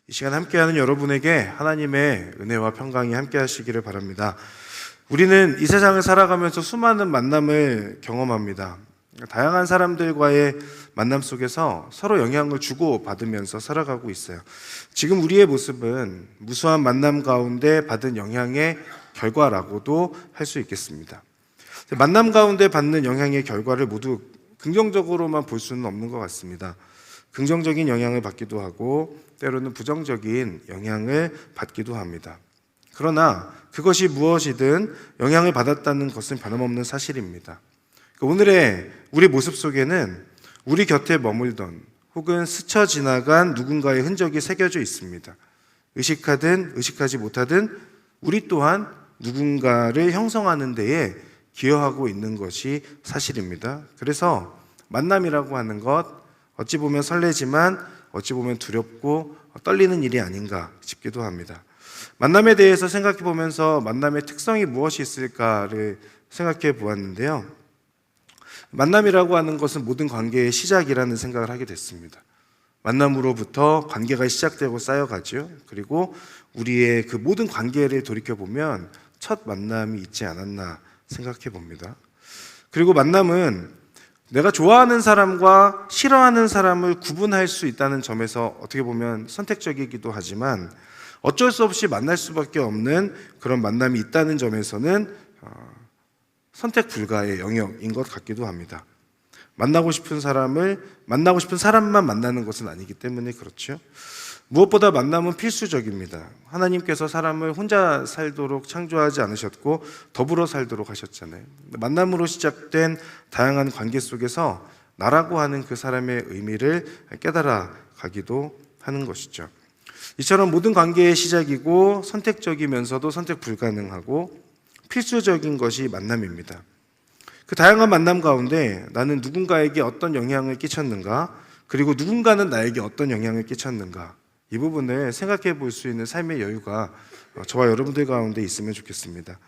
이 시간 함께하는 여러분에게 하나님의 은혜와 평강이 함께하시기를 바랍니다. 우리는 이 세상을 살아가면서 수많은 만남을 경험합니다. 다양한 사람들과의 만남 속에서 서로 영향을 주고받으면서 살아가고 있어요. 지금 우리의 모습은 무수한 만남 가운데 받은 영향의 결과라고도 할 수 있겠습니다. 만남 가운데 받는 영향의 결과를 모두 긍정적으로만 볼 수는 없는 것 같습니다. 긍정적인 영향을 받기도 하고 때로는 부정적인 영향을 받기도 합니다. 그러나 그것이 무엇이든 영향을 받았다는 것은 변함없는 사실입니다. 오늘의 우리 모습 속에는 우리 곁에 머물던 혹은 스쳐 지나간 누군가의 흔적이 새겨져 있습니다. 의식하든 의식하지 못하든 우리 또한 누군가를 형성하는 데에 기여하고 있는 것이 사실입니다. 그래서 만남이라고 하는 것, 어찌 보면 설레지만 어찌 보면 두렵고 떨리는 일이 아닌가 싶기도 합니다. 만남에 대해서 생각해 보면서 만남의 특성이 무엇이 있을까를 생각해 보았는데요. 만남이라고 하는 것은 모든 관계의 시작이라는 생각을 하게 됐습니다. 만남으로부터 관계가 시작되고 쌓여가죠. 그리고 우리의 그 모든 관계를 돌이켜 보면 첫 만남이 있지 않았나 생각해 봅니다. 그리고 만남은 내가 좋아하는 사람과 싫어하는 사람을 구분할 수 있다는 점에서 어떻게 보면 선택적이기도 하지만 어쩔 수 없이 만날 수밖에 없는 그런 만남이 있다는 점에서는 선택 불가의 영역인 것 같기도 합니다. 만나고 싶은 사람만 만나는 것은 아니기 때문에 그렇죠. 무엇보다 만남은 필수적입니다. 하나님께서 사람을 혼자 살도록 창조하지 않으셨고 더불어 살도록 하셨잖아요. 만남으로 시작된 다양한 관계 속에서 나라고 하는 그 사람의 의미를 깨달아 가기도 하는 것이죠. 이처럼 모든 관계의 시작이고 선택적이면서도 선택 불가능하고 필수적인 것이 만남입니다. 그 다양한 만남 가운데 나는 누군가에게 어떤 영향을 끼쳤는가, 그리고 누군가는 나에게 어떤 영향을 끼쳤는가, 이 부분을 생각해 볼 수 있는 삶의 여유가 저와 여러분들 가운데 있으면 좋겠습니다.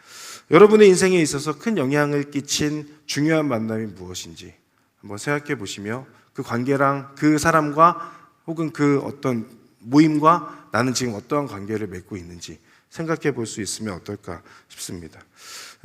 여러분의 인생에 있어서 큰 영향을 끼친 중요한 만남이 무엇인지 한번 생각해 보시며 그 관계랑 그 사람과 혹은 그 어떤 모임과 나는 지금 어떠한 관계를 맺고 있는지 생각해 볼 수 있으면 어떨까 싶습니다.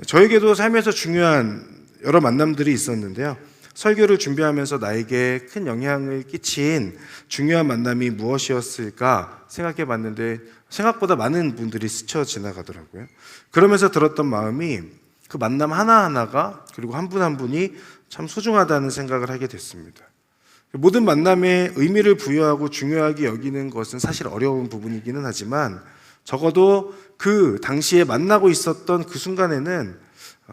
저에게도 삶에서 중요한 여러 만남들이 있었는데요. 설교를 준비하면서 나에게 큰 영향을 끼친 중요한 만남이 무엇이었을까 생각해 봤는데 생각보다 많은 분들이 스쳐 지나가더라고요. 그러면서 들었던 마음이 그 만남 하나하나가 그리고 한 분 한 분이 참 소중하다는 생각을 하게 됐습니다. 모든 만남에 의미를 부여하고 중요하게 여기는 것은 사실 어려운 부분이기는 하지만 적어도 그 당시에 만나고 있었던 그 순간에는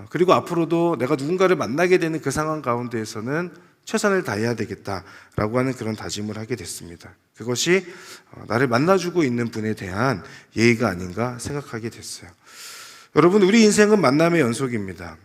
그리고 앞으로도 내가 누군가를 만나게 되는 그 상황 가운데에서는 최선을 다해야 되겠다라고 하는 그런 다짐을 하게 됐습니다. 그것이 나를 만나주고 있는 분에 대한 예의가 아닌가 생각하게 됐어요. 여러분, 우리 인생은 만남의 연속입니다.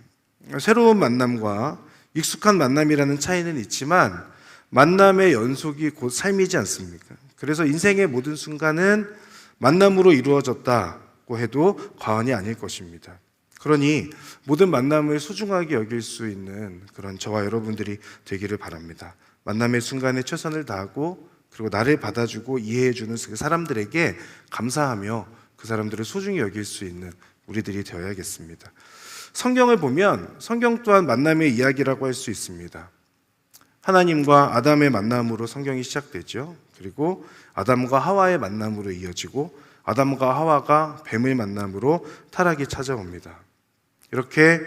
새로운 만남과 익숙한 만남이라는 차이는 있지만 만남의 연속이 곧 삶이지 않습니까? 그래서 인생의 모든 순간은 만남으로 이루어졌다고 해도 과언이 아닐 것입니다. 그러니 모든 만남을 소중하게 여길 수 있는 그런 저와 여러분들이 되기를 바랍니다. 만남의 순간에 최선을 다하고 그리고 나를 받아주고 이해해주는 그 사람들에게 감사하며 그 사람들을 소중히 여길 수 있는 우리들이 되어야겠습니다. 성경을 보면 성경 또한 만남의 이야기라고 할 수 있습니다. 하나님과 아담의 만남으로 성경이 시작되죠. 그리고 아담과 하와의 만남으로 이어지고 아담과 하와가 뱀의 만남으로 타락이 찾아옵니다. 이렇게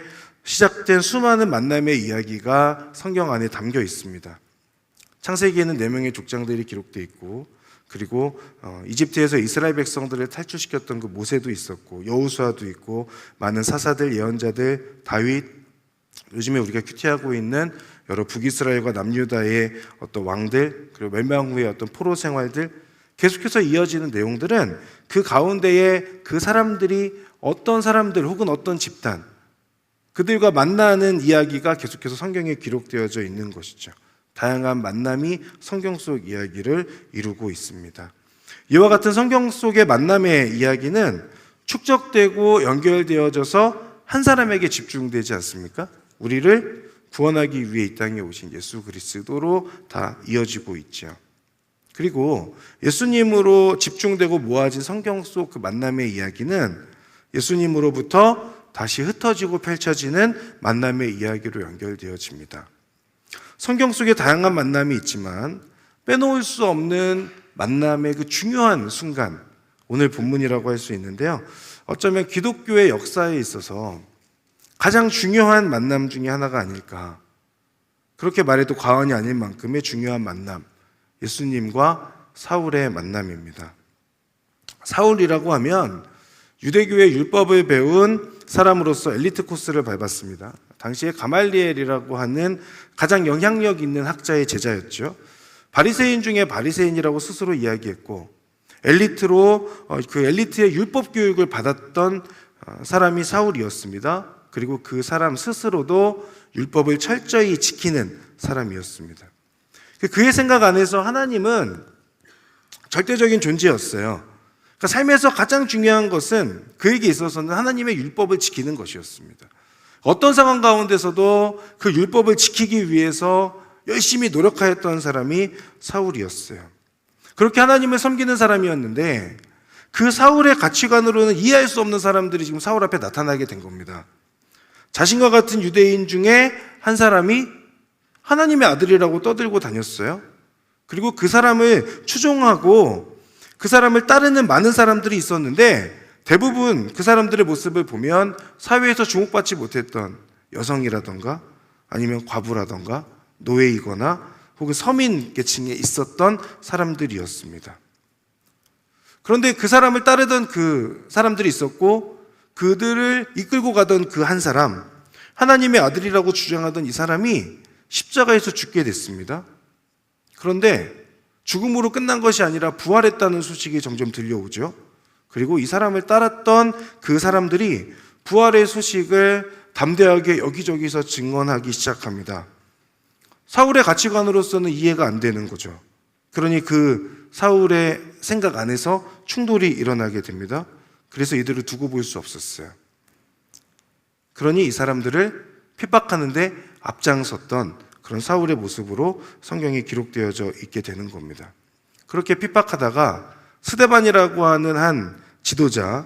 시작된 수많은 만남의 이야기가 성경 안에 담겨 있습니다. 창세기에는 4명의 족장들이 기록되어 있고 그리고 이집트에서 이스라엘 백성들을 탈출시켰던 그 모세도 있었고 여호수아도 있고 많은 사사들, 예언자들, 다윗, 요즘에 우리가 큐티하고 있는 여러 북이스라엘과 남유다의 어떤 왕들, 그리고 멸망 후의 어떤 포로 생활들, 계속해서 이어지는 내용들은 그 가운데에 그 사람들이 어떤 사람들 혹은 어떤 집단, 그들과 만나는 이야기가 계속해서 성경에 기록되어져 있는 것이죠. 다양한 만남이 성경 속 이야기를 이루고 있습니다. 이와 같은 성경 속의 만남의 이야기는 축적되고 연결되어져서 한 사람에게 집중되지 않습니까? 우리를 구원하기 위해 이 땅에 오신 예수 그리스도로 다 이어지고 있죠. 그리고 예수님으로 집중되고 모아진 성경 속 그 만남의 이야기는 예수님으로부터 다시 흩어지고 펼쳐지는 만남의 이야기로 연결되어집니다. 성경 속에 다양한 만남이 있지만 빼놓을 수 없는 만남의 그 중요한 순간, 오늘 본문이라고 할 수 있는데요. 어쩌면 기독교의 역사에 있어서 가장 중요한 만남 중에 하나가 아닐까. 그렇게 말해도 과언이 아닐 만큼의 중요한 만남, 예수님과 사울의 만남입니다. 사울이라고 하면 유대교의 율법을 배운 사람으로서 엘리트 코스를 밟았습니다. 당시에 가말리엘이라고 하는 가장 영향력 있는 학자의 제자였죠. 바리새인 중에 바리새인이라고 스스로 이야기했고, 엘리트로 그 엘리트의 율법 교육을 받았던 사람이 사울이었습니다. 그리고 그 사람 스스로도 율법을 철저히 지키는 사람이었습니다. 그의 생각 안에서 하나님은 절대적인 존재였어요. 그러니까 삶에서 가장 중요한 것은 그에게 있어서는 하나님의 율법을 지키는 것이었습니다. 어떤 상황 가운데서도 그 율법을 지키기 위해서 열심히 노력하였던 사람이 사울이었어요. 그렇게 하나님을 섬기는 사람이었는데 그 사울의 가치관으로는 이해할 수 없는 사람들이 지금 사울 앞에 나타나게 된 겁니다. 자신과 같은 유대인 중에 한 사람이 하나님의 아들이라고 떠들고 다녔어요. 그리고 그 사람을 추종하고 그 사람을 따르는 많은 사람들이 있었는데 대부분 그 사람들의 모습을 보면 사회에서 주목받지 못했던 여성이라던가 아니면 과부라던가 노예이거나 혹은 서민 계층에 있었던 사람들이었습니다. 그런데 그 사람을 따르던 그 사람들이 있었고 그들을 이끌고 가던 그 한 사람, 하나님의 아들이라고 주장하던 이 사람이 십자가에서 죽게 됐습니다. 그런데 죽음으로 끝난 것이 아니라 부활했다는 소식이 점점 들려오죠. 그리고 이 사람을 따랐던 그 사람들이 부활의 소식을 담대하게 여기저기서 증언하기 시작합니다. 사울의 가치관으로서는 이해가 안 되는 거죠. 그러니 그 사울의 생각 안에서 충돌이 일어나게 됩니다. 그래서 이들을 두고 볼 수 없었어요. 그러니 이 사람들을 핍박하는데 앞장섰던 그런 사울의 모습으로 성경에 기록되어져 있게 되는 겁니다. 그렇게 핍박하다가 스데반이라고 하는 한 지도자,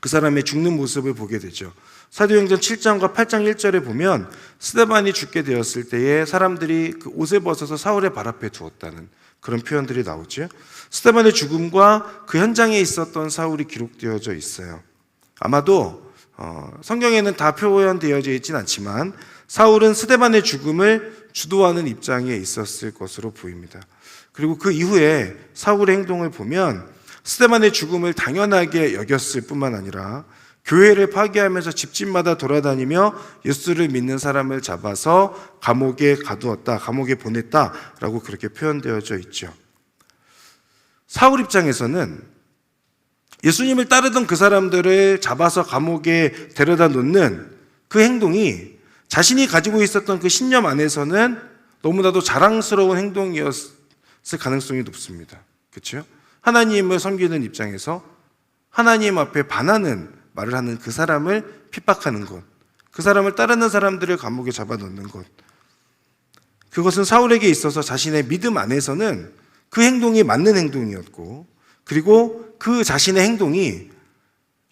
그 사람의 죽는 모습을 보게 되죠. 사도행전 7장과 8장 1절에 보면 스데반이 죽게 되었을 때에 사람들이 그 옷을 벗어서 사울의 발 앞에 두었다는 그런 표현들이 나오죠. 스데반의 죽음과 그 현장에 있었던 사울이 기록되어져 있어요. 아마도 성경에는 다 표현되어져 있진 않지만 사울은 스데반의 죽음을 주도하는 입장에 있었을 것으로 보입니다. 그리고 그 이후에 사울의 행동을 보면 스데반의 죽음을 당연하게 여겼을 뿐만 아니라 교회를 파괴하면서 집집마다 돌아다니며 예수를 믿는 사람을 잡아서 감옥에 가두었다, 감옥에 보냈다라고 그렇게 표현되어져 있죠. 사울 입장에서는 예수님을 따르던 그 사람들을 잡아서 감옥에 데려다 놓는 그 행동이 자신이 가지고 있었던 그 신념 안에서는 너무나도 자랑스러운 행동이었을 가능성이 높습니다. 그렇죠? 하나님을 섬기는 입장에서 하나님 앞에 반하는 말을 하는 그 사람을 핍박하는 것, 그 사람을 따르는 사람들을 감옥에 잡아넣는 것, 그것은 사울에게 있어서 자신의 믿음 안에서는 그 행동이 맞는 행동이었고, 그리고 그 자신의 행동이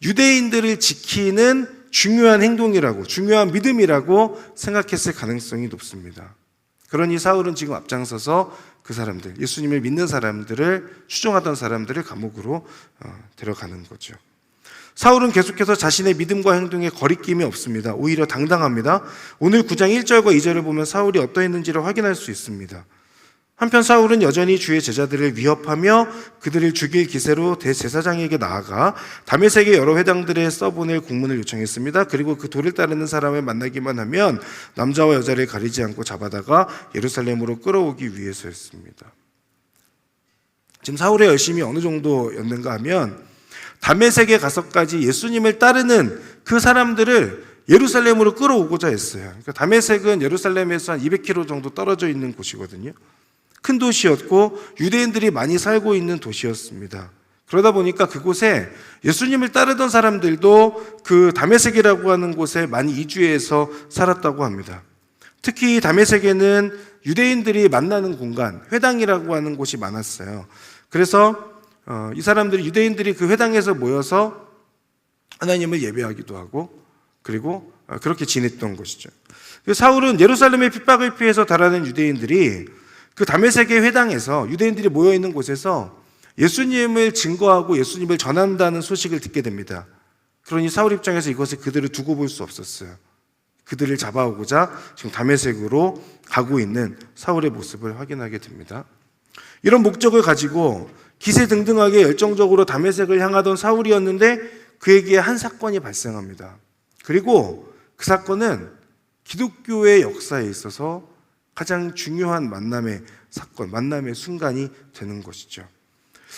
유대인들을 지키는 중요한 행동이라고, 중요한 믿음이라고 생각했을 가능성이 높습니다. 그러니 사울은 지금 앞장서서 그 사람들, 예수님을 믿는 사람들을, 추종하던 사람들을 감옥으로 데려가는 거죠. 사울은 계속해서 자신의 믿음과 행동에 거리낌이 없습니다. 오히려 당당합니다. 오늘 9장 1절과 2절을 보면 사울이 어떠했는지를 확인할 수 있습니다. 한편 사울은 여전히 주의 제자들을 위협하며 그들을 죽일 기세로 대제사장에게 나아가 다메섹의 여러 회당들에 써보낼 공문을 요청했습니다. 그리고 그 도를 따르는 사람을 만나기만 하면 남자와 여자를 가리지 않고 잡아다가 예루살렘으로 끌어오기 위해서였습니다. 지금 사울의 열심이 어느 정도였는가 하면 다메섹에 가서까지 예수님을 따르는 그 사람들을 예루살렘으로 끌어오고자 했어요. 그러니까 다메섹은 예루살렘에서 한 200km 정도 떨어져 있는 곳이거든요. 큰 도시였고 유대인들이 많이 살고 있는 도시였습니다. 그러다 보니까 그곳에 예수님을 따르던 사람들도 그 다메섹이라고 하는 곳에 많이 이주해서 살았다고 합니다. 특히 다메섹에는 유대인들이 만나는 공간, 회당이라고 하는 곳이 많았어요. 그래서 이 사람들이, 유대인들이 그 회당에서 모여서 하나님을 예배하기도 하고, 그리고 그렇게 지냈던 것이죠. 사울은 예루살렘의 핍박을 피해서 달아낸 유대인들이 그 다메섹의 회당에서, 유대인들이 모여있는 곳에서 예수님을 증거하고 예수님을 전한다는 소식을 듣게 됩니다. 그러니 사울 입장에서 이것을 그대로 두고 볼 수 없었어요. 그들을 잡아오고자 지금 다메섹으로 가고 있는 사울의 모습을 확인하게 됩니다. 이런 목적을 가지고 기세등등하게 열정적으로 다메섹을 향하던 사울이었는데 그에게 한 사건이 발생합니다. 그리고 그 사건은 기독교의 역사에 있어서 가장 중요한 만남의 사건, 만남의 순간이 되는 것이죠.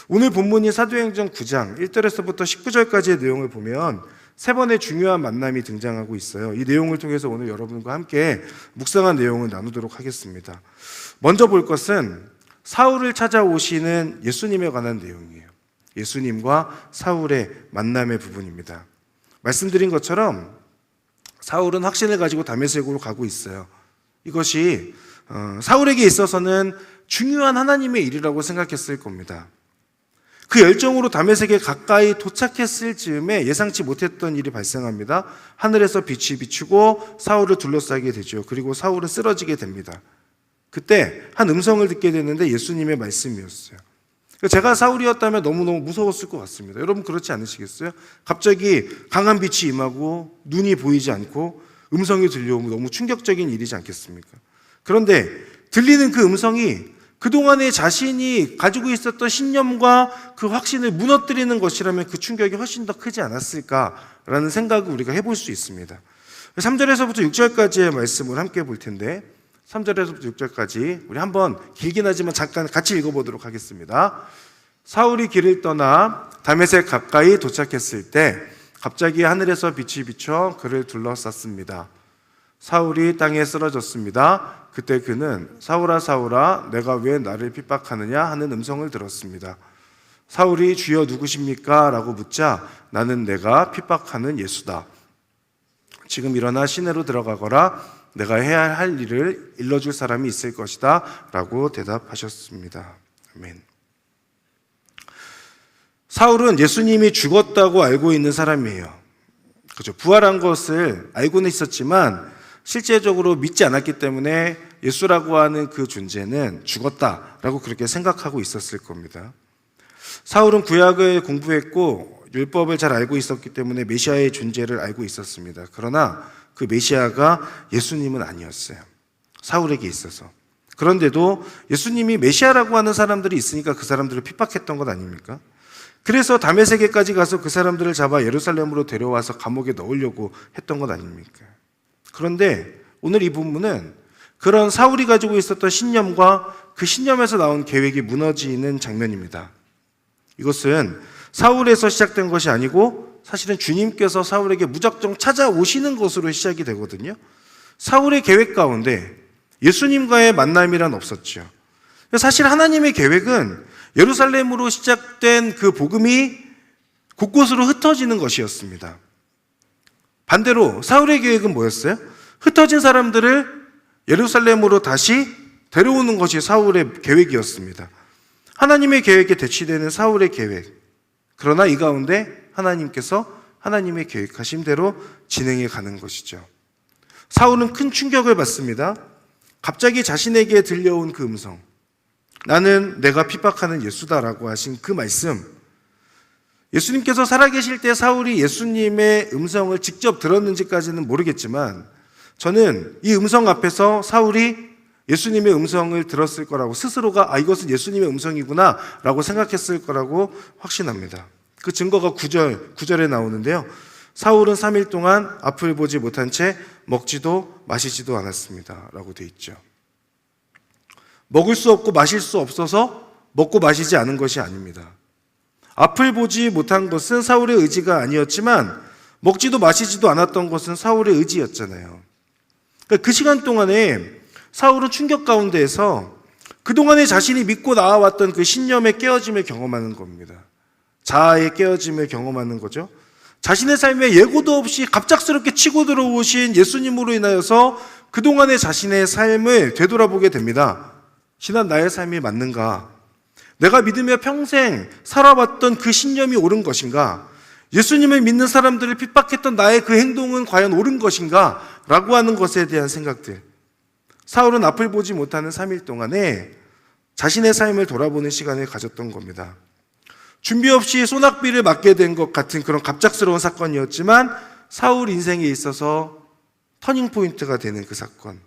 오늘 본문이 사도행전 9장 1절에서부터 19절까지의 내용을 보면 세 번의 중요한 만남이 등장하고 있어요. 이 내용을 통해서 오늘 여러분과 함께 묵상한 내용을 나누도록 하겠습니다. 먼저 볼 것은 사울을 찾아오시는 예수님에 관한 내용이에요. 예수님과 사울의 만남의 부분입니다. 말씀드린 것처럼 사울은 확신을 가지고 다메섹으로 가고 있어요. 이것이 사울에게 있어서는 중요한 하나님의 일이라고 생각했을 겁니다. 그 열정으로 다메섹에 가까이 도착했을 즈음에 예상치 못했던 일이 발생합니다. 하늘에서 빛이 비추고 사울을 둘러싸게 되죠. 그리고 사울은 쓰러지게 됩니다. 그때 한 음성을 듣게 됐는데 예수님의 말씀이었어요. 제가 사울이었다면 너무너무 무서웠을 것 같습니다. 여러분 그렇지 않으시겠어요? 갑자기 강한 빛이 임하고 눈이 보이지 않고 음성이 들려오면 너무 충격적인 일이지 않겠습니까? 그런데 들리는 그 음성이 그동안에 자신이 가지고 있었던 신념과 그 확신을 무너뜨리는 것이라면 그 충격이 훨씬 더 크지 않았을까라는 생각을 우리가 해볼 수 있습니다. 3절에서부터 6절까지의 말씀을 함께 볼 텐데 3절에서부터 6절까지 우리 한번 길긴 하지만 잠깐 같이 읽어보도록 하겠습니다. 사울이 길을 떠나 다메섹 가까이 도착했을 때 갑자기 하늘에서 빛이 비춰 그를 둘러쌌습니다. 사울이 땅에 쓰러졌습니다. 그때 그는 사울아 사울아 내가 왜 나를 핍박하느냐 하는 음성을 들었습니다. 사울이 주여 누구십니까? 라고 묻자 나는 내가 핍박하는 예수다. 지금 일어나 시내로 들어가거라. 내가 해야 할 일을 일러줄 사람이 있을 것이다 라고 대답하셨습니다. 아멘. 사울은 예수님이 죽었다고 알고 있는 사람이에요. 그죠? 부활한 것을 알고는 있었지만 실제적으로 믿지 않았기 때문에 예수라고 하는 그 존재는 죽었다라고 그렇게 생각하고 있었을 겁니다. 사울은 구약을 공부했고 율법을 잘 알고 있었기 때문에 메시아의 존재를 알고 있었습니다. 그러나 그 메시아가 예수님은 아니었어요. 사울에게 있어서. 그런데도 예수님이 메시아라고 하는 사람들이 있으니까 그 사람들을 핍박했던 것 아닙니까? 그래서 다메섹에까지 가서 그 사람들을 잡아 예루살렘으로 데려와서 감옥에 넣으려고 했던 것 아닙니까? 그런데 오늘 이 본문은 그런 사울이 가지고 있었던 신념과 그 신념에서 나온 계획이 무너지는 장면입니다. 이것은 사울에서 시작된 것이 아니고 사실은 주님께서 사울에게 무작정 찾아오시는 것으로 시작이 되거든요. 사울의 계획 가운데 예수님과의 만남이란 없었죠. 사실 하나님의 계획은 예루살렘으로 시작된 그 복음이 곳곳으로 흩어지는 것이었습니다. 반대로 사울의 계획은 뭐였어요? 흩어진 사람들을 예루살렘으로 다시 데려오는 것이 사울의 계획이었습니다. 하나님의 계획에 대치되는 사울의 계획. 그러나 이 가운데 하나님께서 하나님의 계획하신 대로 진행해 가는 것이죠. 사울은 큰 충격을 받습니다. 갑자기 자신에게 들려온 그 음성. 나는 내가 핍박하는 예수다라고 하신 그 말씀. 예수님께서 살아계실 때 사울이 예수님의 음성을 직접 들었는지까지는 모르겠지만 저는 이 음성 앞에서 사울이 예수님의 음성을 들었을 거라고 스스로가 이것은 예수님의 음성이구나 라고 생각했을 거라고 확신합니다. 그 증거가 9절에 나오는데요. 사울은 3일 동안 앞을 보지 못한 채 먹지도 마시지도 않았습니다 라고 되어 있죠. 먹을 수 없고 마실 수 없어서 먹고 마시지 않은 것이 아닙니다. 앞을 보지 못한 것은 사울의 의지가 아니었지만 먹지도 마시지도 않았던 것은 사울의 의지였잖아요. 그 시간 동안에 사울은 충격 가운데에서 그동안에 자신이 믿고 나아왔던 그 신념의 깨어짐을 경험하는 겁니다. 자아의 깨어짐을 경험하는 거죠. 자신의 삶에 예고도 없이 갑작스럽게 치고 들어오신 예수님으로 인하여서 그동안의 자신의 삶을 되돌아보게 됩니다. 지난 나의 삶이 맞는가? 내가 믿으며 평생 살아왔던 그 신념이 옳은 것인가? 예수님을 믿는 사람들을 핍박했던 나의 그 행동은 과연 옳은 것인가? 라고 하는 것에 대한 생각들. 사울은 앞을 보지 못하는 3일 동안에 자신의 삶을 돌아보는 시간을 가졌던 겁니다. 준비 없이 소낙비를 맞게 된 것 같은 그런 갑작스러운 사건이었지만 사울 인생에 있어서 터닝포인트가 되는 그 사건.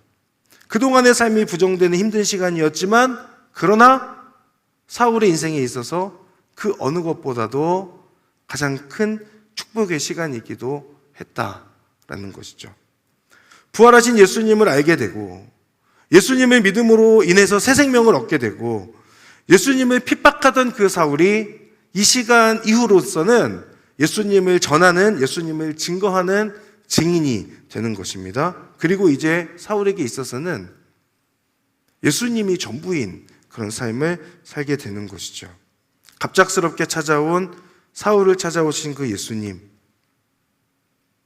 그동안의 삶이 부정되는 힘든 시간이었지만 그러나 사울의 인생에 있어서 그 어느 것보다도 가장 큰 축복의 시간이기도 했다라는 것이죠. 부활하신 예수님을 알게 되고 예수님을 믿음으로 인해서 새 생명을 얻게 되고 예수님을 핍박하던 그 사울이 이 시간 이후로서는 예수님을 전하는, 예수님을 증거하는 증인이 되는 것입니다. 그리고 이제 사울에게 있어서는 예수님이 전부인 그런 삶을 살게 되는 것이죠. 갑작스럽게 찾아온 사울을 찾아오신 그 예수님.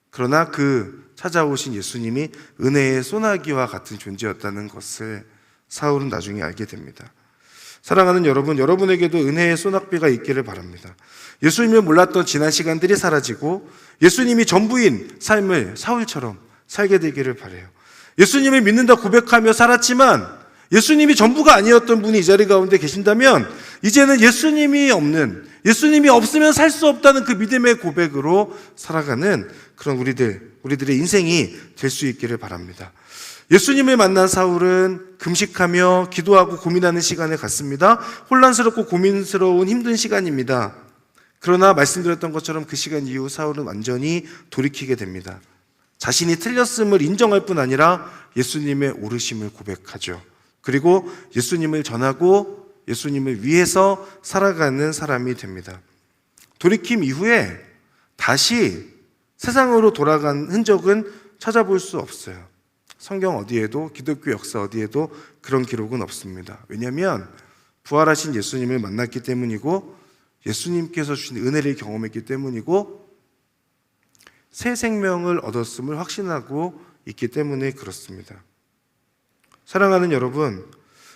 그러나 그 찾아오신 예수님이 은혜의 소나기와 같은 존재였다는 것을 사울은 나중에 알게 됩니다. 사랑하는 여러분, 여러분에게도 은혜의 소낙비가 있기를 바랍니다. 예수님을 몰랐던 지난 시간들이 사라지고 예수님이 전부인 삶을 사울처럼 살게 되기를 바라요. 예수님을 믿는다 고백하며 살았지만 예수님이 전부가 아니었던 분이 이 자리 가운데 계신다면 이제는 예수님이 없으면 살 수 없다는 그 믿음의 고백으로 살아가는 그런 우리들의 인생이 될 수 있기를 바랍니다. 예수님을 만난 사울은 금식하며 기도하고 고민하는 시간을 갖습니다. 혼란스럽고 고민스러운 힘든 시간입니다. 그러나 말씀드렸던 것처럼 그 시간 이후 사울은 완전히 돌이키게 됩니다. 자신이 틀렸음을 인정할 뿐 아니라 예수님의 옳으심을 고백하죠. 그리고 예수님을 전하고 예수님을 위해서 살아가는 사람이 됩니다. 돌이킴 이후에 다시 세상으로 돌아간 흔적은 찾아볼 수 없어요. 성경 어디에도, 기독교 역사 어디에도 그런 기록은 없습니다. 왜냐하면 부활하신 예수님을 만났기 때문이고 예수님께서 주신 은혜를 경험했기 때문이고 새 생명을 얻었음을 확신하고 있기 때문에 그렇습니다. 사랑하는 여러분,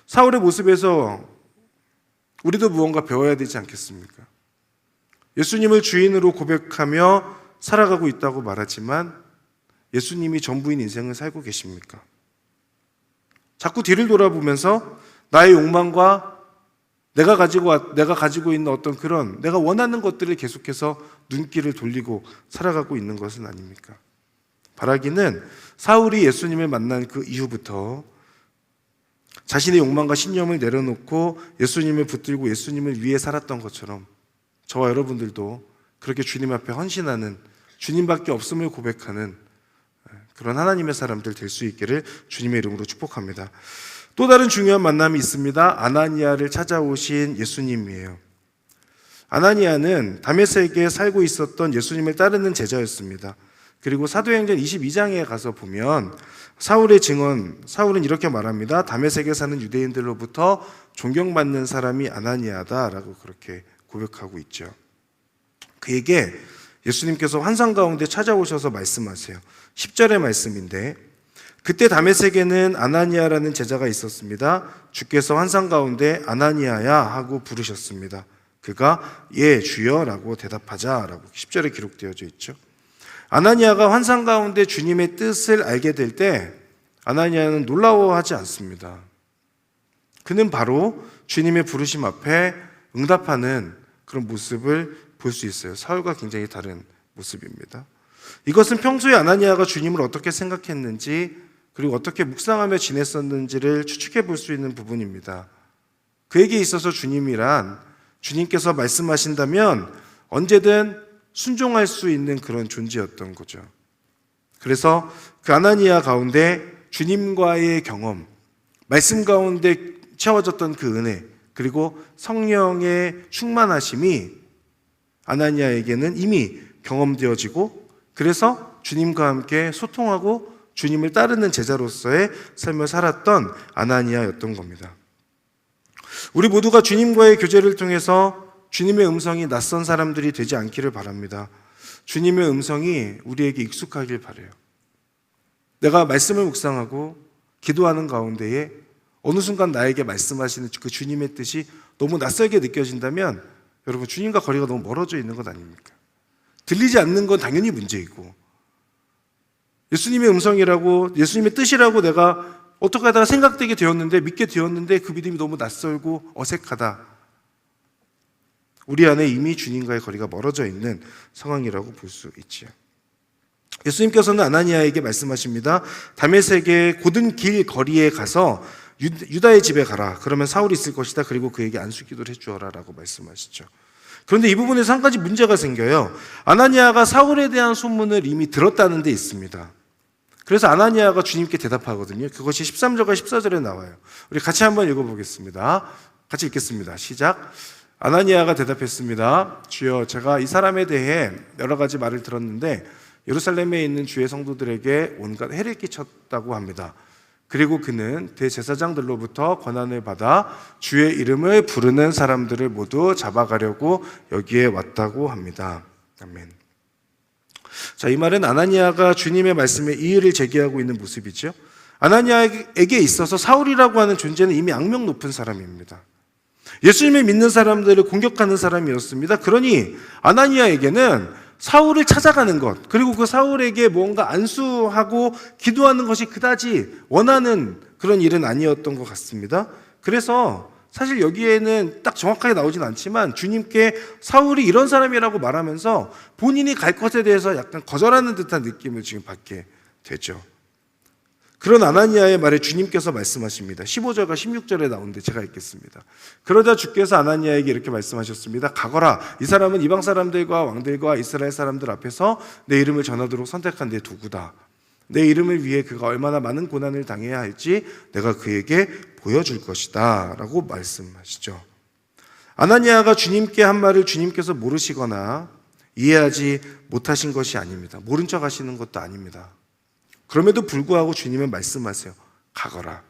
사울의 모습에서 우리도 무언가 배워야 되지 않겠습니까? 예수님을 주인으로 고백하며 살아가고 있다고 말하지만 예수님이 전부인 인생을 살고 계십니까? 자꾸 뒤를 돌아보면서 나의 욕망과 내가 가지고 있는 어떤 그런 내가 원하는 것들을 계속해서 눈길을 돌리고 살아가고 있는 것은 아닙니까? 바라기는 사울이 예수님을 만난 그 이후부터 자신의 욕망과 신념을 내려놓고 예수님을 붙들고 예수님을 위해 살았던 것처럼 저와 여러분들도 그렇게 주님 앞에 헌신하는, 주님밖에 없음을 고백하는 그런 하나님의 사람들 될 수 있기를 주님의 이름으로 축복합니다. 또 다른 중요한 만남이 있습니다. 아나니아를 찾아오신 예수님이에요. 아나니아는 다메섹에 살고 있었던 예수님을 따르는 제자였습니다. 그리고 사도행전 22장에 가서 보면 사울의 증언, 사울은 이렇게 말합니다. 다메섹에 사는 유대인들로부터 존경받는 사람이 아나니아다라고 그렇게 고백하고 있죠. 그에게 예수님께서 환상 가운데 찾아오셔서 말씀하세요. 10절의 말씀인데 그때 다메섹에는 아나니아라는 제자가 있었습니다. 주께서 환상 가운데 아나니아야 하고 부르셨습니다. 그가 예 주여라고 대답하자라고 10절에 기록되어져 있죠. 아나니아가 환상 가운데 주님의 뜻을 알게 될 때 아나니아는 놀라워하지 않습니다. 그는 바로 주님의 부르심 앞에 응답하는 그런 모습을 볼 수 있어요. 사울과 굉장히 다른 모습입니다. 이것은 평소에 아나니아가 주님을 어떻게 생각했는지 그리고 어떻게 묵상하며 지냈었는지를 추측해 볼 수 있는 부분입니다. 그에게 있어서 주님이란 주님께서 말씀하신다면 언제든 순종할 수 있는 그런 존재였던 거죠. 그래서 그 아나니아 가운데 주님과의 경험, 말씀 가운데 채워졌던 그 은혜, 그리고 성령의 충만하심이 아나니아에게는 이미 경험되어지고 그래서 주님과 함께 소통하고 주님을 따르는 제자로서의 삶을 살았던 아나니아였던 겁니다. 우리 모두가 주님과의 교제를 통해서 주님의 음성이 낯선 사람들이 되지 않기를 바랍니다. 주님의 음성이 우리에게 익숙하길 바라요. 내가 말씀을 묵상하고 기도하는 가운데에 어느 순간 나에게 말씀하시는 그 주님의 뜻이 너무 낯설게 느껴진다면 여러분, 주님과 거리가 너무 멀어져 있는 것 아닙니까? 들리지 않는 건 당연히 문제이고, 예수님의 음성이라고, 예수님의 뜻이라고 내가 어떻게 하다가 생각되게 되었는데, 믿게 되었는데 그 믿음이 너무 낯설고 어색하다. 우리 안에 이미 주님과의 거리가 멀어져 있는 상황이라고 볼 수 있지요. 예수님께서는 아나니아에게 말씀하십니다. 다메섹의 고든 길 거리에 가서 유다의 집에 가라. 그러면 사울이 있을 것이다. 그리고 그에게 안수기도를 해주어라 라고 말씀하시죠. 그런데 이 부분에서 한 가지 문제가 생겨요. 아나니아가 사울에 대한 소문을 이미 들었다는 데 있습니다. 그래서 아나니아가 주님께 대답하거든요. 그것이 13절과 14절에 나와요. 우리 같이 한번 읽어보겠습니다. 같이 읽겠습니다. 시작. 아나니아가 대답했습니다. 주여, 제가 이 사람에 대해 여러 가지 말을 들었는데 예루살렘에 있는 주의 성도들에게 온갖 해를 끼쳤다고 합니다. 그리고 그는 대제사장들로부터 권한을 받아 주의 이름을 부르는 사람들을 모두 잡아가려고 여기에 왔다고 합니다. 아멘. 자, 이 말은 아나니아가 주님의 말씀에 이의를 제기하고 있는 모습이죠. 아나니아에게 있어서 사울이라고 하는 존재는 이미 악명 높은 사람입니다. 예수님을 믿는 사람들을 공격하는 사람이었습니다. 그러니 아나니아에게는 사울을 찾아가는 것, 그리고 그 사울에게 뭔가 안수하고 기도하는 것이 그다지 원하는 그런 일은 아니었던 것 같습니다. 그래서 사실 여기에는 딱 정확하게 나오진 않지만 주님께 사울이 이런 사람이라고 말하면서 본인이 갈 것에 대해서 약간 거절하는 듯한 느낌을 지금 받게 되죠. 그런 아나니아의 말에 주님께서 말씀하십니다. 15절과 16절에 나오는데 제가 읽겠습니다. 그러자 주께서 아나니아에게 이렇게 말씀하셨습니다. 가거라. 이 사람은 이방 사람들과 왕들과 이스라엘 사람들 앞에서 내 이름을 전하도록 선택한 내 도구다. 내 이름을 위해 그가 얼마나 많은 고난을 당해야 할지 내가 그에게 보여줄 것이다 라고 말씀하시죠. 아나니아가 주님께 한 말을 주님께서 모르시거나 이해하지 못하신 것이 아닙니다. 모른 척 하시는 것도 아닙니다. 그럼에도 불구하고 주님은 말씀하세요. 가거라.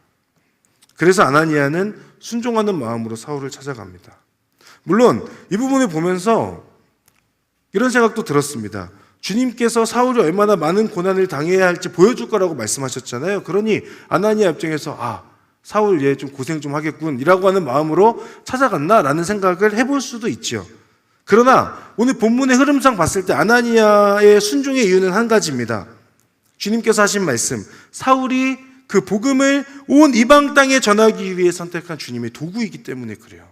그래서 아나니아는 순종하는 마음으로 사울을 찾아갑니다. 물론 이 부분을 보면서 이런 생각도 들었습니다. 주님께서 사울이 얼마나 많은 고난을 당해야 할지 보여줄 거라고 말씀하셨잖아요. 그러니 아나니아 입장에서 사울 얘 좀 고생 좀 하겠군 이라고 하는 마음으로 찾아갔나? 라는 생각을 해볼 수도 있죠. 그러나 오늘 본문의 흐름상 봤을 때 아나니아의 순종의 이유는 한 가지입니다. 주님께서 하신 말씀, 사울이 그 복음을 온 이방 땅에 전하기 위해 선택한 주님의 도구이기 때문에 그래요.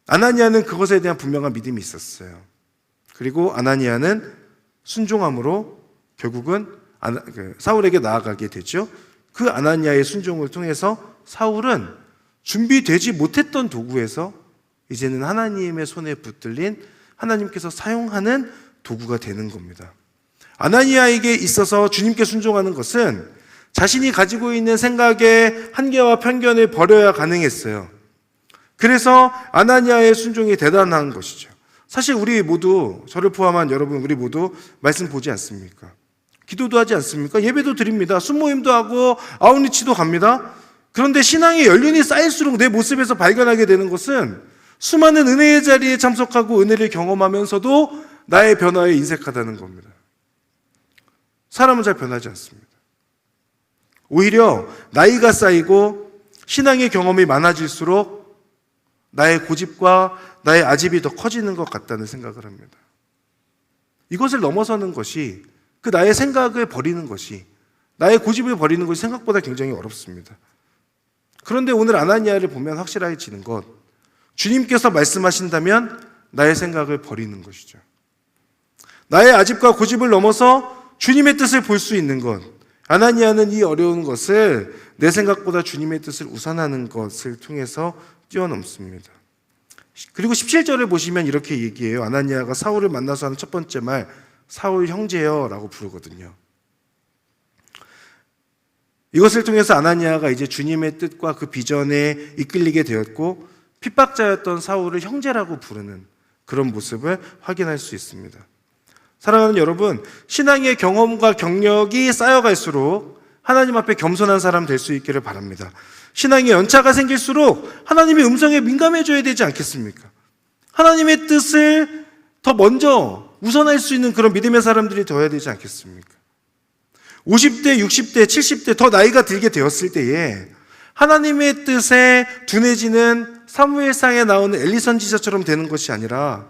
아나니아는 그것에 대한 분명한 믿음이 있었어요. 그리고 아나니아는 순종함으로 결국은 사울에게 나아가게 되죠. 그 아나니아의 순종을 통해서 사울은 준비되지 못했던 도구에서 이제는 하나님의 손에 붙들린 하나님께서 사용하는 도구가 되는 겁니다. 아나니아에게 있어서 주님께 순종하는 것은 자신이 가지고 있는 생각의 한계와 편견을 버려야 가능했어요. 그래서 아나니아의 순종이 대단한 것이죠. 사실 우리 모두, 저를 포함한 여러분, 우리 모두 말씀 보지 않습니까? 기도도 하지 않습니까? 예배도 드립니다. 순모임도 하고 아웃리치도 갑니다. 그런데 신앙의 연륜이 쌓일수록 내 모습에서 발견하게 되는 것은 수많은 은혜의 자리에 참석하고 은혜를 경험하면서도 나의 변화에 인색하다는 겁니다. 사람은 잘 변하지 않습니다. 오히려 나이가 쌓이고 신앙의 경험이 많아질수록 나의 고집과 나의 아집이 더 커지는 것 같다는 생각을 합니다. 이것을 넘어서는 것이, 그 나의 생각을 버리는 것이, 나의 고집을 버리는 것이 생각보다 굉장히 어렵습니다. 그런데 오늘 아나니아를 보면 확실해지는 것, 주님께서 말씀하신다면 나의 생각을 버리는 것이죠. 나의 아집과 고집을 넘어서 주님의 뜻을 볼 수 있는 것. 아나니아는 이 어려운 것을 내 생각보다 주님의 뜻을 우선하는 것을 통해서 뛰어넘습니다. 그리고 17절을 보시면 이렇게 얘기해요. 아나니아가 사울을 만나서 하는 첫 번째 말, 사울 형제여 라고 부르거든요. 이것을 통해서 아나니아가 이제 주님의 뜻과 그 비전에 이끌리게 되었고 핍박자였던 사울을 형제라고 부르는 그런 모습을 확인할 수 있습니다. 사랑하는 여러분, 신앙의 경험과 경력이 쌓여갈수록 하나님 앞에 겸손한 사람 될 수 있기를 바랍니다. 신앙의 연차가 생길수록 하나님의 음성에 민감해져야 되지 않겠습니까? 하나님의 뜻을 더 먼저 우선할 수 있는 그런 믿음의 사람들이 되어야 되지 않겠습니까? 50대, 60대, 70대 더 나이가 들게 되었을 때에 하나님의 뜻에 둔해지는 사무엘상에 나오는 엘리선 지사처럼 되는 것이 아니라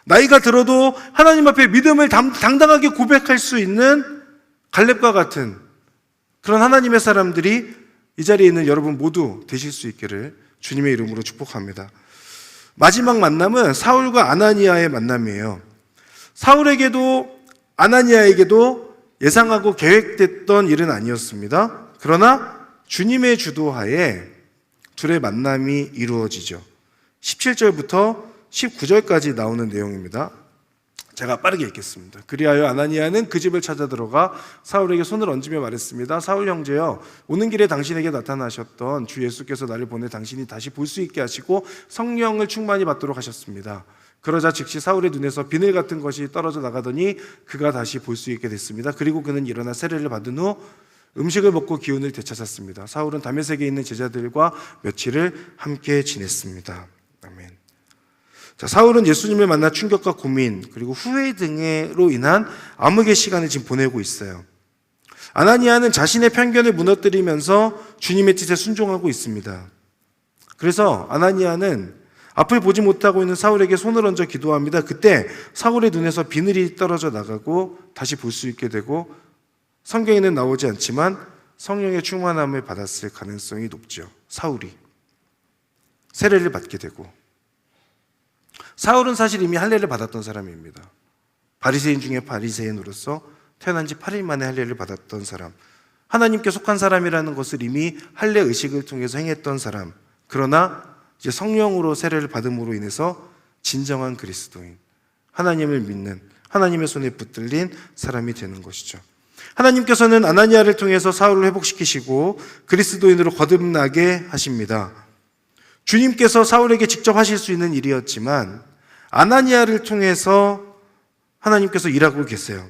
나이가 들어도 하나님 앞에 믿음을 당당하게 고백할 수 있는 갈렙과 같은 그런 하나님의 사람들이 이 자리에 있는 여러분 모두 되실 수 있기를 주님의 이름으로 축복합니다. 마지막 만남은 사울과 아나니아의 만남이에요. 사울에게도 아나니아에게도 예상하고 계획됐던 일은 아니었습니다. 그러나 주님의 주도하에 둘의 만남이 이루어지죠. 17절부터 19절까지 나오는 내용입니다. 제가 빠르게 읽겠습니다. 그리하여 아나니아는 그 집을 찾아 들어가 사울에게 손을 얹으며 말했습니다. 사울 형제여, 오는 길에 당신에게 나타나셨던 주 예수께서 나를 보내 당신이 다시 볼 수 있게 하시고 성령을 충만히 받도록 하셨습니다. 그러자 즉시 사울의 눈에서 비늘 같은 것이 떨어져 나가더니 그가 다시 볼 수 있게 됐습니다. 그리고 그는 일어나 세례를 받은 후 음식을 먹고 기운을 되찾았습니다. 사울은 다메섹에 있는 제자들과 며칠을 함께 지냈습니다. 아멘. 자, 사울은 예수님을 만나 충격과 고민 그리고 후회 등으로 인한 암흑의 시간을 지금 보내고 있어요. 아나니아는 자신의 편견을 무너뜨리면서 주님의 뜻에 순종하고 있습니다. 그래서 아나니아는 앞을 보지 못하고 있는 사울에게 손을 얹어 기도합니다. 그때 사울의 눈에서 비늘이 떨어져 나가고 다시 볼 수 있게 되고 성경에는 나오지 않지만 성령의 충만함을 받았을 가능성이 높죠. 사울이 세례를 받게 되고, 사울은 사실 이미 할례를 받았던 사람입니다. 바리새인 중에 바리새인으로서 태어난 지 8일 만에 할례를 받았던 사람, 하나님께 속한 사람이라는 것을 이미 할례 의식을 통해서 행했던 사람, 그러나 이제 성령으로 세례를 받음으로 인해서 진정한 그리스도인, 하나님을 믿는, 하나님의 손에 붙들린 사람이 되는 것이죠. 하나님께서는 아나니아를 통해서 사울을 회복시키시고 그리스도인으로 거듭나게 하십니다. 주님께서 사울에게 직접 하실 수 있는 일이었지만 아나니아를 통해서 하나님께서 일하고 계세요.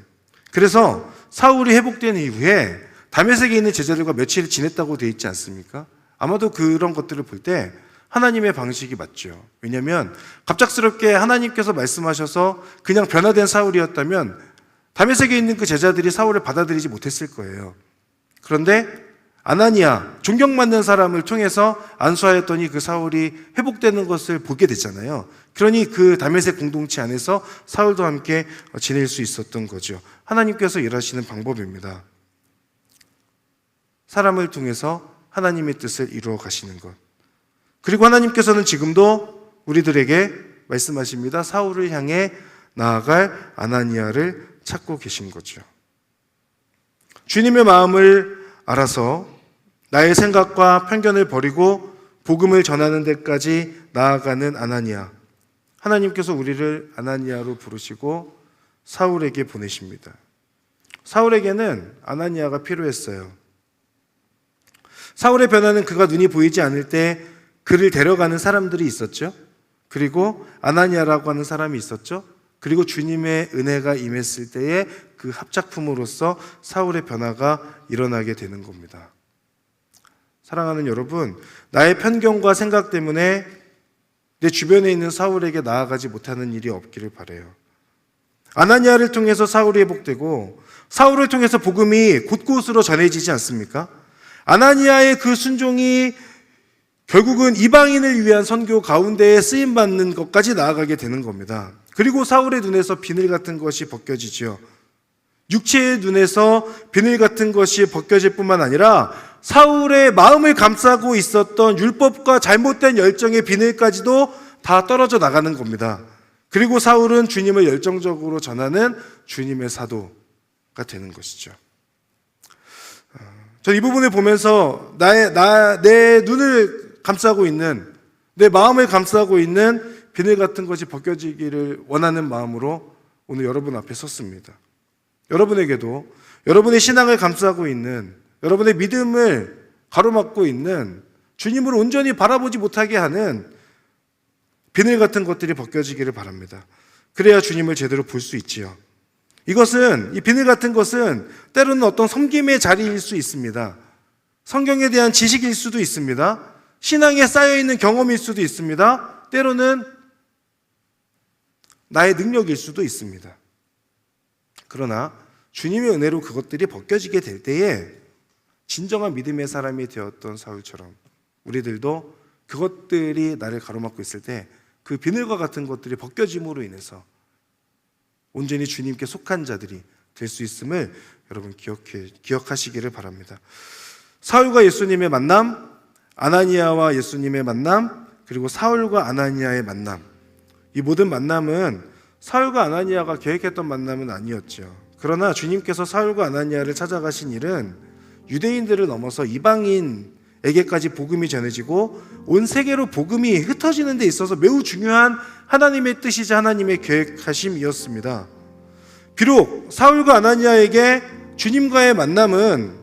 그래서 사울이 회복된 이후에 다메섹에 있는 제자들과 며칠 지냈다고 되어 있지 않습니까? 아마도 그런 것들을 볼 때 하나님의 방식이 맞죠. 왜냐하면 갑작스럽게 하나님께서 말씀하셔서 그냥 변화된 사울이었다면 다메섹에 있는 그 제자들이 사울을 받아들이지 못했을 거예요. 그런데 아나니아, 존경받는 사람을 통해서 안수하였더니 그 사울이 회복되는 것을 보게 됐잖아요. 그러니 그 다메섹 공동체 안에서 사울도 함께 지낼 수 있었던 거죠. 하나님께서 일하시는 방법입니다. 사람을 통해서 하나님의 뜻을 이루어 가시는 것. 그리고 하나님께서는 지금도 우리들에게 말씀하십니다. 사울을 향해 나아갈 아나니아를 찾고 계신 거죠. 주님의 마음을 알아서 나의 생각과 편견을 버리고 복음을 전하는 데까지 나아가는 아나니아. 하나님께서 우리를 아나니아로 부르시고 사울에게 보내십니다. 사울에게는 아나니아가 필요했어요. 사울의 변화는 그가 눈이 보이지 않을 때 그를 데려가는 사람들이 있었죠. 그리고 아나니아라고 하는 사람이 있었죠. 그리고 주님의 은혜가 임했을 때에 그 합작품으로서 사울의 변화가 일어나게 되는 겁니다. 사랑하는 여러분, 나의 편견과 생각 때문에 내 주변에 있는 사울에게 나아가지 못하는 일이 없기를 바라요. 아나니아를 통해서 사울이 회복되고 사울을 통해서 복음이 곳곳으로 전해지지 않습니까? 아나니아의 그 순종이 결국은 이방인을 위한 선교 가운데에 쓰임받는 것까지 나아가게 되는 겁니다. 그리고 사울의 눈에서 비늘 같은 것이 벗겨지죠. 육체의 눈에서 비늘 같은 것이 벗겨질 뿐만 아니라 사울의 마음을 감싸고 있었던 율법과 잘못된 열정의 비늘까지도 다 떨어져 나가는 겁니다. 그리고 사울은 주님을 열정적으로 전하는 주님의 사도가 되는 것이죠. 저는 이 부분을 보면서 내 눈을 감싸고 있는, 내 마음을 감싸고 있는 비늘 같은 것이 벗겨지기를 원하는 마음으로 오늘 여러분 앞에 섰습니다. 여러분에게도 여러분의 신앙을 감싸고 있는, 여러분의 믿음을 가로막고 있는, 주님을 온전히 바라보지 못하게 하는 비늘 같은 것들이 벗겨지기를 바랍니다. 그래야 주님을 제대로 볼 수 있지요. 이 비늘 같은 것은 때로는 어떤 섬김의 자리일 수 있습니다. 성경에 대한 지식일 수도 있습니다. 신앙에 쌓여있는 경험일 수도 있습니다. 때로는 나의 능력일 수도 있습니다. 그러나 주님의 은혜로 그것들이 벗겨지게 될 때에 진정한 믿음의 사람이 되었던 사울처럼 우리들도 그것들이 나를 가로막고 있을 때 그 비늘과 같은 것들이 벗겨짐으로 인해서 온전히 주님께 속한 자들이 될 수 있음을 여러분 기억하시기를 바랍니다. 사울과 예수님의 만남, 아나니아와 예수님의 만남, 그리고 사울과 아나니아의 만남, 이 모든 만남은 사울과 아나니아가 계획했던 만남은 아니었죠. 그러나 주님께서 사울과 아나니아를 찾아가신 일은 유대인들을 넘어서 이방인에게까지 복음이 전해지고 온 세계로 복음이 흩어지는 데 있어서 매우 중요한 하나님의 뜻이자 하나님의 계획하심이었습니다. 비록 사울과 아나니아에게 주님과의 만남은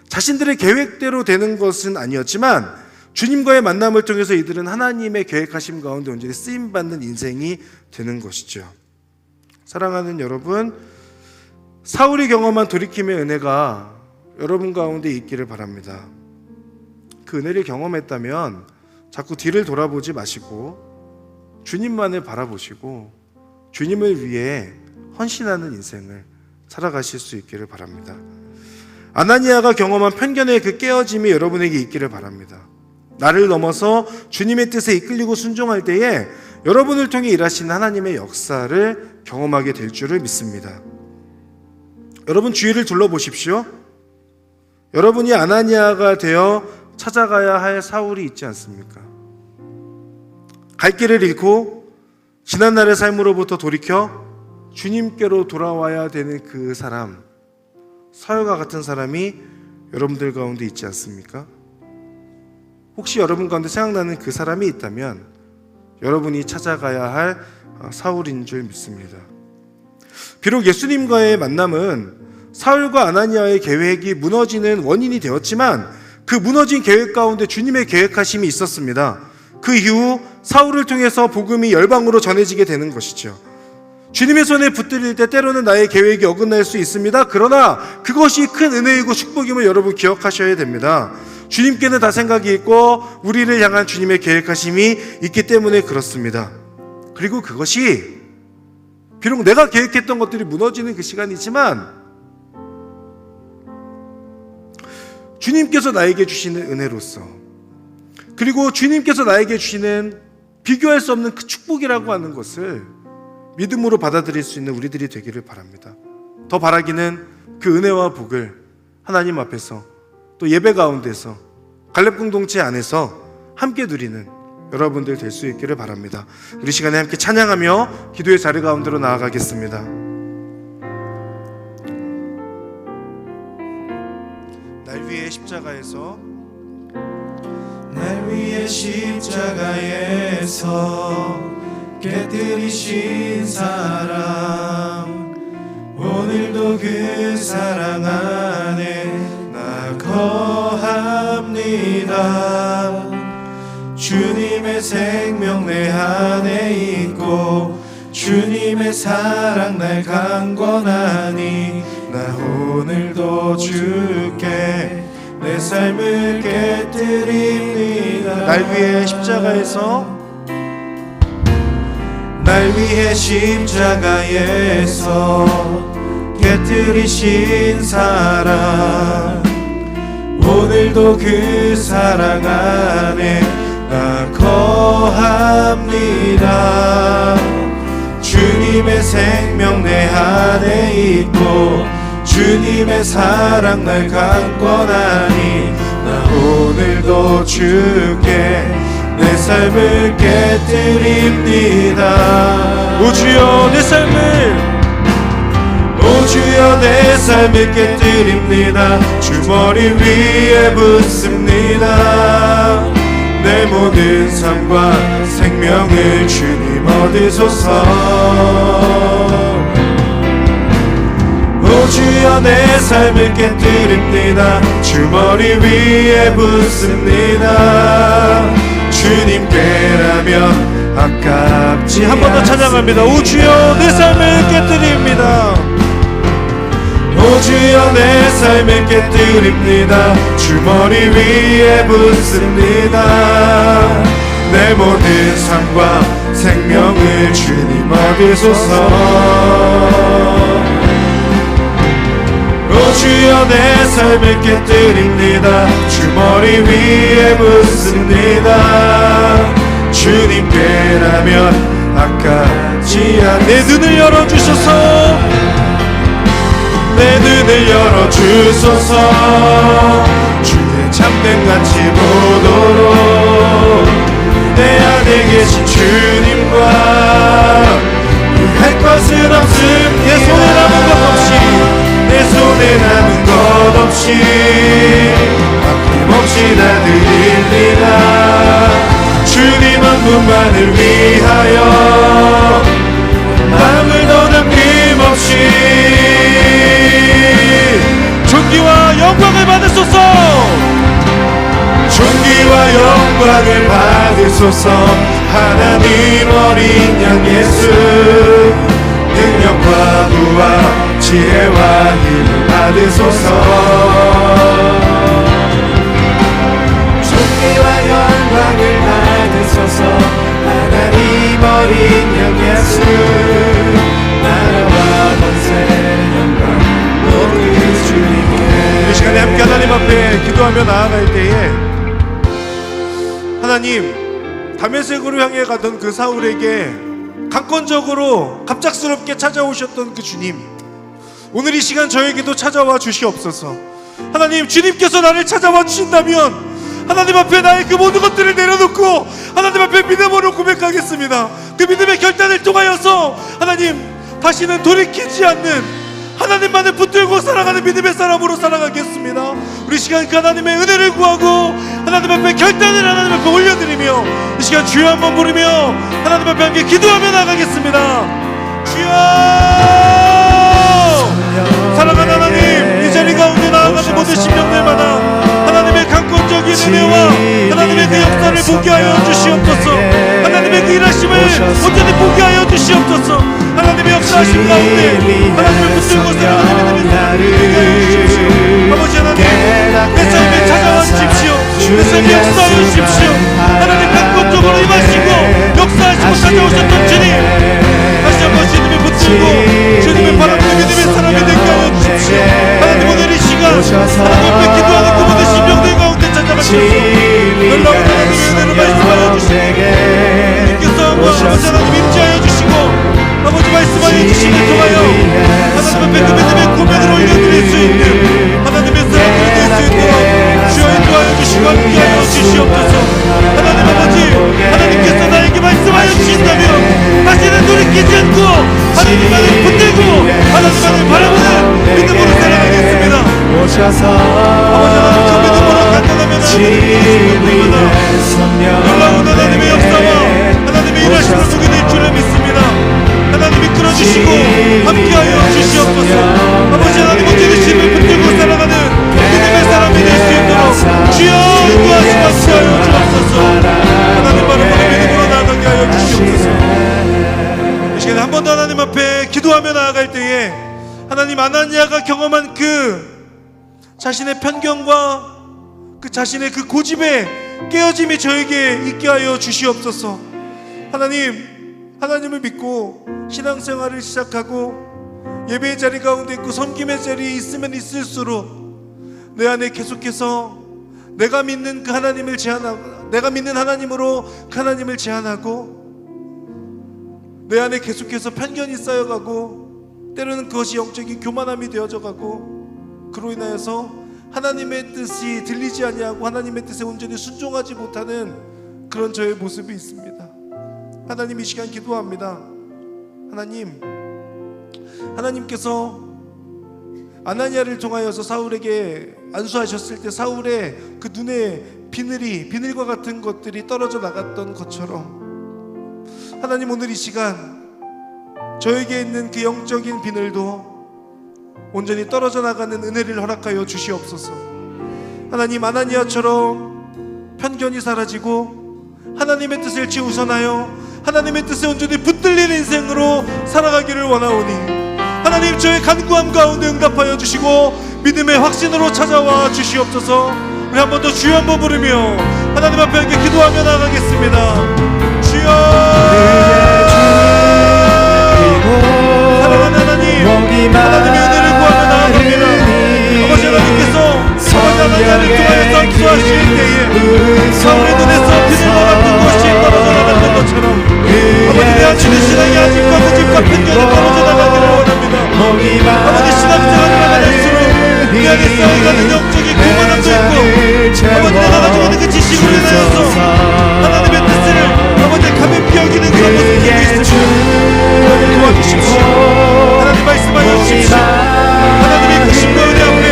자신들의 계획대로 되는 것은 아니었지만 주님과의 만남을 통해서 이들은 하나님의 계획하심 가운데 온전히 쓰임받는 인생이 되는 것이죠. 사랑하는 여러분, 사울이 경험한 돌이킴의 은혜가 여러분 가운데 있기를 바랍니다. 그 은혜를 경험했다면 자꾸 뒤를 돌아보지 마시고 주님만을 바라보시고 주님을 위해 헌신하는 인생을 살아가실 수 있기를 바랍니다. 아나니아가 경험한 편견의 그 깨어짐이 여러분에게 있기를 바랍니다. 나를 넘어서 주님의 뜻에 이끌리고 순종할 때에 여러분을 통해 일하시는 하나님의 역사를 경험하게 될 줄을 믿습니다. 여러분 주위를 둘러보십시오. 여러분이 아나니아가 되어 찾아가야 할 사울이 있지 않습니까? 갈 길을 잃고 지난날의 삶으로부터 돌이켜 주님께로 돌아와야 되는 그 사람, 사울과 같은 사람이 여러분들 가운데 있지 않습니까? 혹시 여러분 가운데 생각나는 그 사람이 있다면 여러분이 찾아가야 할 사울인 줄 믿습니다. 비록 예수님과의 만남은 사울과 아나니아의 계획이 무너지는 원인이 되었지만 그 무너진 계획 가운데 주님의 계획하심이 있었습니다. 그 이후 사울을 통해서 복음이 열방으로 전해지게 되는 것이죠. 주님의 손에 붙들릴 때 때로는 나의 계획이 어긋날 수 있습니다. 그러나 그것이 큰 은혜이고 축복임을 여러분 기억하셔야 됩니다. 주님께는 다 생각이 있고 우리를 향한 주님의 계획하심이 있기 때문에 그렇습니다. 그리고 그것이 비록 내가 계획했던 것들이 무너지는 그 시간이지만 주님께서 나에게 주시는 은혜로서, 그리고 주님께서 나에게 주시는 비교할 수 없는 그 축복이라고 하는 것을 믿음으로 받아들일 수 있는 우리들이 되기를 바랍니다. 더 바라기는 그 은혜와 복을 하나님 앞에서 또 예배 가운데서 갈렙 공동체 안에서 함께 누리는 여러분들 될 수 있기를 바랍니다. 우리 시간에 함께 찬양하며 기도의 자리 가운데로 나아가겠습니다. 날 위해 십자가에서, 날 위해 십자가에서 깨뜨리신 사랑, 오늘도 그 사랑 안에 나 거합니다. 주님의 생명 내 안에 있고 주님의 사랑 날 강권하니 나 오늘도 주께 내 삶을 깨뜨립니다. 날 위해 십자가에서, 날 위해 십자가에서 깨뜨리신 사랑, 오늘도 그 사랑 안에 나 거합니다. 주님의 생명 내 안에 있고 주님의 사랑 날 강권하니 나 오늘도 주께 내 삶을 깨뜨립니다. 오 주여 내 삶을, 오 주여 내 삶을 깨뜨립니다. 주 머리 위에 붓습니다. 내 모든 삶과 생명을 주님 얻으소서. 오 주여 내 삶을 깨뜨립니다. 주 머리 위에 붓습니다. 주님께라면 아깝지 한 번 더 찬양합니다. 오 주여 내 삶을 깨뜨립니다. 오 주여 내 삶을 깨뜨립니다. 주 머리 위에 붓습니다. 내 모든 삶과 생명을 주님 얻으소서. 오 주여 내 삶을 깨뜨립니다. 주 머리 위에 묻습니다. 주님께라면 아깝지 않. 내 눈을 열어주소서. 내 눈을 열어주소서. 주의 참됨같이 보도록 내 안에 계신 주님과 할 것은 없음. 내 손에 남은 것 없이, 내 손에 남은 것 없이 아낌없이 다 드립니다. 주님 한 분만을 위하여 아무도 남김없이 존귀와 영광을 받으소서. 존귀와 영광을 받으소서. 하나님 어린 양 예수 능력과 부와 지혜와 힘을 받으소서. 존귀와 영광을 받으소서. 하나님 어린 양 예수 나라와 권세 영광 모두 주님께. 이 시간에 함께 하나님 앞에 기도하며 나아갈 때에 하나님 다메섹으로 향해 가던 그 사울에게 강권적으로 갑작스럽게 찾아오셨던 그 주님, 오늘 이 시간 저에게도 찾아와 주시옵소서. 하나님, 주님께서 나를 찾아와 주신다면 하나님 앞에 나의 그 모든 것들을 내려놓고 하나님 앞에 믿음으로 고백하겠습니다. 그 믿음의 결단을 통하여서 하나님 다시는 돌이키지 않는 하나님만을 붙들고 살아가는 믿음의 사람으로 살아가겠습니다. 우리 시간 그 하나님의 은혜를 구하고 하나님 앞에 결단을 하나님 앞에 올려드리며 이 시간 주여 한번 부르며 하나님 앞에 함께 기도하며 나가겠습니다. 주여! 사랑하는 하나님, 이 자리 가운데 나아가는 모든 심령들마다 하나님의 강권적인 은혜와 하나님의 그 역사를 보게 하여 주시옵소서. 하나님의 그 일하심을 온전히 보게 하여 주시옵소서. 하나님의 역사하심 가운데 하나님을 붙들고 살아가는 믿음의 사람을 보게 하여 주십시오. 아버지 하나님, 내 삶에 찾아와 주십시오. 내 삶에 역사하여 주십시오. 하나님 강권적으로 임하시고 역사하시고 찾아오셨던 주님, 다시 한번 주님을 붙들고 주님의 바라보는 믿음의 사람이 되게 하여 주십시오. 하나님, 오늘 이 시간 하나님 앞에 기도하는 그 모든 심령들 가운데 찾아가셔서 놀라운 하나님의 은혜를 말씀하여 주시고 주님께서 한번 아버지 하나님 임재하여 주시고 아버지 말씀하여 주시길 통하여 하나님 앞에 그 믿음의 고백을 올려드릴 수 있는 하나님의 사람들이 될 수 있도록 주여 인도하여 주시고 함께하여 주시옵소서. 하나님 아버지, 하나님께서 나에게 말씀하여 주신다면 다시는 돌이키지 않고 하나님만을 붙들고 하나님만을 바라보는 믿음으로 살아가겠습니다. 아버지 하나님, 그 믿음으로 간단하면 놀라운 하나님의 역사와 하나님의 일하심을 보게 될 줄을 믿습니다. 하나님 이끌어주시고 함께하여 주시옵소서. 아버지 하나님, 온전히 주님을 붙들고 살아가는 믿음의 사람이 될 수 있도록 주여 인도하시고 함께하여 주옵소서. 하나님 바라보는 믿음으로 나아가게 하여 주시옵소서. 이 시간에 한 번 더 하나님 앞에 기도하며 나아갈 때에 하나님, 아나니아가 경험한 그 자신의 편견과 그 자신의 그 고집에 깨어짐이 저에게 있게 하여 주시옵소서. 하나님, 하나님을 믿고 신앙생활을 시작하고 예배의 자리 가운데 있고 섬김의 자리에 있으면 있을수록 내 안에 계속해서 내가 믿는 그 하나님을 제한하고, 내가 믿는 하나님으로 그 하나님을 제한하고, 내 안에 계속해서 편견이 쌓여가고 때로는 그것이 영적인 교만함이 되어져 가고, 그로 인하여서 하나님의 뜻이 들리지 아니하고 하나님의 뜻에 온전히 순종하지 못하는 그런 저의 모습이 있습니다. 하나님, 이 시간 기도합니다. 하나님께서 아나니아를 통하여서 사울에게 안수하셨을 때 사울의 그 눈에 비늘과 같은 것들이 떨어져 나갔던 것처럼 하나님, 오늘 이 시간 저에게 있는 그 영적인 비늘도 온전히 떨어져 나가는 은혜를 허락하여 주시옵소서. 하나님, 아나니아처럼 편견이 사라지고 하나님의 뜻을 지우선하여 하나님의 뜻에 온전히 붙들린 인생으로 살아가기를 원하오니 하나님, 저의 간구함 가운데 응답하여 주시고 믿음의 확신으로 찾아와 주시옵소서. 우리 한 번 더 주여 한번 부르며 하나님 앞에 함께 기도하며 나가겠습니다. 주여, 사랑하는 하나님, 하나님의 은혜를 구하며 나아갑니다. 아버지 하나님께서 아버지 하나님을 통하여서 역사하실 때에 사울의 눈에서 비늘과 같은 것이 떨어져 나갔던 것처럼 아버지 내 안에 신앙의 아집과 고집과 편견이 떨어져 나가기를 원합니다. 아버지 신앙생활을 하갈수록 내 안에 쌓여가는 영적인 교만함도 있고 아버지 내가 가지고 있는 그 지식으로 인하여서 하나님의 뜻을 아버지 가볍게 여기는 그런 모습들이 있습니다. 도와주십시오. 하나님 말씀하여 주십시오. 하나님의 크심과 은혜 앞에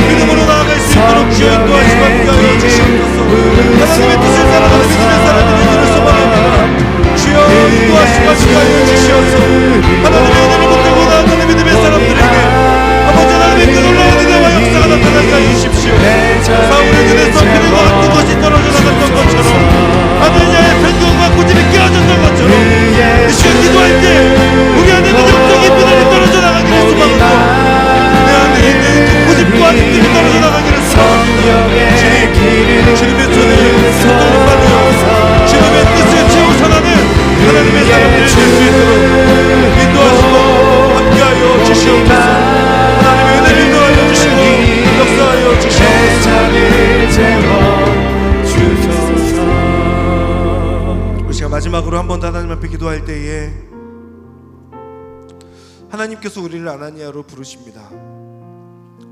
믿음으로 나아갈 수 있도록 주여 인도하시고 함께하여 주시옵소서. 하나님의 뜻을 살아가는 믿음의 사람들의 눈을 소망합니다. 주여 인도하시고 함께하여 주시옵소서. 하나님의 은혜를 붙들고 나아가는 믿음의 사람들에게 아버지 하나님의 그 놀라운 은혜와 역사가 나타나게 하여 주십시오. 사울의 눈에서 비늘과 같은 것이 떨어져 나갔던 것처럼 하나님의 편견과 고집이 깨어졌던 것처럼 이 시간 기도할 때 우리 안에 있는 영적인 비늘이 떨어져 나가기를 소망하고 내 안에 있는 그 고집과 아집들이 떨어져 나가기를 소망합니다. 주님의 손에 손을 받으여 주님의 뜻을 채우선하는 하나님의 사람들이 될 수 있도록 인도하시고 함께하여 주시옵소서. 하나님의 은혜를 인도하여 주시고 역사하여 주시옵소서. 우리 시간 마지막으로 한 번 더 하나님 앞에 기도할 때에 하나님께서 우리를 아나니아로 부르십니다.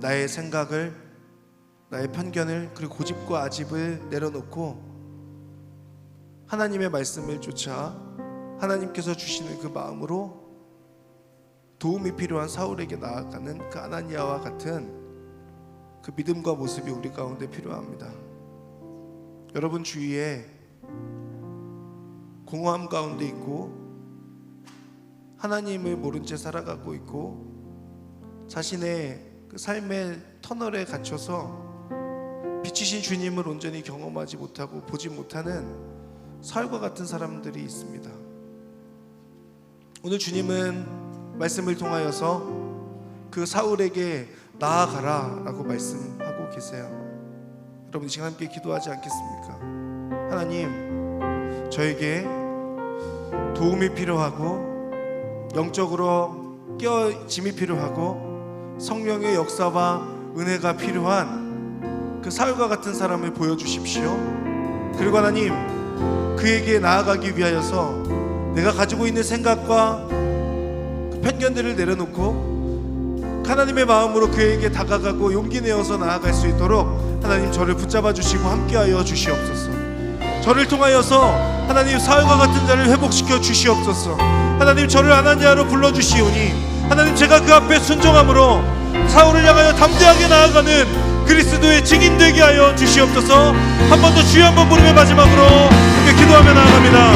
나의 생각을, 나의 편견을, 그리고 고집과 아집을 내려놓고 하나님의 말씀을 쫓아 하나님께서 주시는 그 마음으로 도움이 필요한 사울에게 나아가는 그 아나니아와 같은 그 믿음과 모습이 우리 가운데 필요합니다. 여러분 주위에 공허함 가운데 있고 하나님을 모른 채 살아가고 있고 자신의 그 삶의 터널에 갇혀서 빛이신 주님을 온전히 경험하지 못하고 보지 못하는 사울과 같은 사람들이 있습니다. 오늘 주님은 말씀을 통하여서 그 사울에게 나아가라 라고 말씀하고 계세요. 여러분 이 시간 함께 기도하지 않겠습니까? 하나님, 저에게 도움이 필요하고 영적으로 깨어짐이 필요하고 성령의 역사와 은혜가 필요한 그 사울과 같은 사람을 보여주십시오. 그리고 하나님, 그에게 나아가기 위하여서 내가 가지고 있는 생각과 그 편견들을 내려놓고 하나님의 마음으로 그에게 다가가고 용기 내어서 나아갈 수 있도록 하나님 저를 붙잡아 주시고 함께하여 주시옵소서. 저를 통하여서 하나님 사울과 같은 자를 회복시켜 주시옵소서. 하나님 저를 아나니아로 불러주시오니 하나님 제가 그 앞에 순종함으로 사울을 향하여 담대하게 나아가는 그리스도의 증인 되게 하여 주시옵소서. 한 번 더 주여 한번 부르며 마지막으로 이렇게 기도하며 나아갑니다.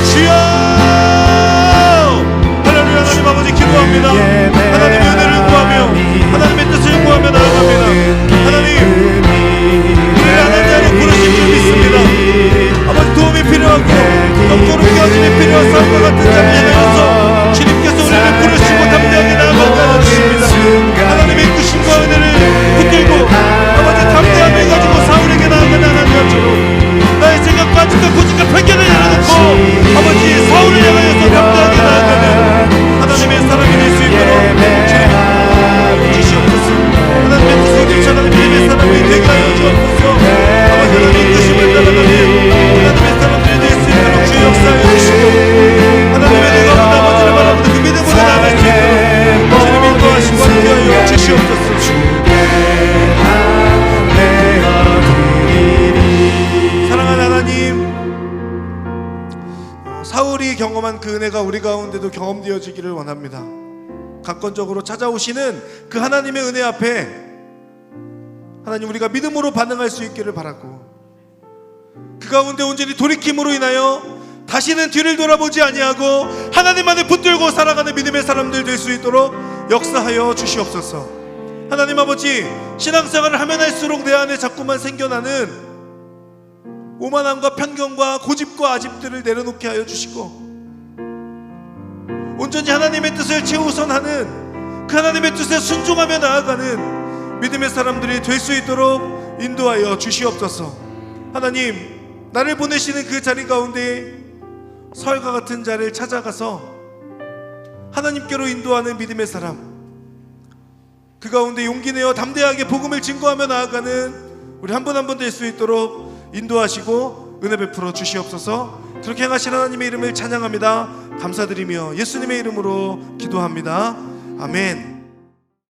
주여, 할렐루야. 하나님 아버지 기도합니다. 하나님의 은혜를 구하며 하나님의 뜻을 구하며 나아갑니다. 하나님 우리를 아나니아로 부르신 줄 믿습니다. 아버지 도움이 필요하고 영적으로 깨어짐이 필요한 사람과 같은 자를 향해서 주님께서 우리를 부르시고 담대하게 나아가게 하여 주십니다. 하나님의 크심과 은혜를 붙들고 아버지 담대함을 가지고 사울에게 나아가는 하나님처럼 나의 생각과 아직과 고집과 편견을 내려놓고 아버지 사울을 향하여서 담대하게 나아가는 하나님의 사람이 될 수 있도록 주님 주시옵소서. 하나님의 뜻을 쫓아 하나님의 사람이 되게 하여 주옵소서. 아버지 하나님의 뜻을 따라가는 하나님의 사람들이 될 수 있도록 주의 역사하여 주시고 하나님의 내가 온 아버지를 바라보는 그 믿음으로 나아갈 수 있도록 주님 인도하시고 함께하여 주시옵소서. 사랑하는 하나님, 사울이 경험한 그 은혜가 우리 가운데도 경험되어지기를 원합니다. 강권적으로 찾아오시는 그 하나님의 은혜 앞에 하나님 우리가 믿음으로 반응할 수 있기를 바라고 그 가운데 온전히 돌이킴으로 인하여 다시는 뒤를 돌아보지 아니하고 하나님 안에 붙들고 살아가는 믿음의 사람들 될 수 있도록 역사하여 주시옵소서. 하나님 아버지, 신앙생활을 하면 할수록 내 안에 자꾸만 생겨나는 오만함과 편견과 고집과 아집들을 내려놓게 하여 주시고 온전히 하나님의 뜻을 최우선하는 그 하나님의 뜻에 순종하며 나아가는 믿음의 사람들이 될 수 있도록 인도하여 주시옵소서. 하나님, 나를 보내시는 그 자리 가운데 서울과 같은 자리를 찾아가서 하나님께로 인도하는 믿음의 사람, 그 가운데 용기 내어 담대하게 복음을 증거하며 나아가는 우리 한 분 한 분 될 수 있도록 인도하시고 은혜 베풀어 주시옵소서. 그렇게 행하신 하나님의 이름을 찬양합니다. 감사드리며 예수님의 이름으로 기도합니다. 아멘.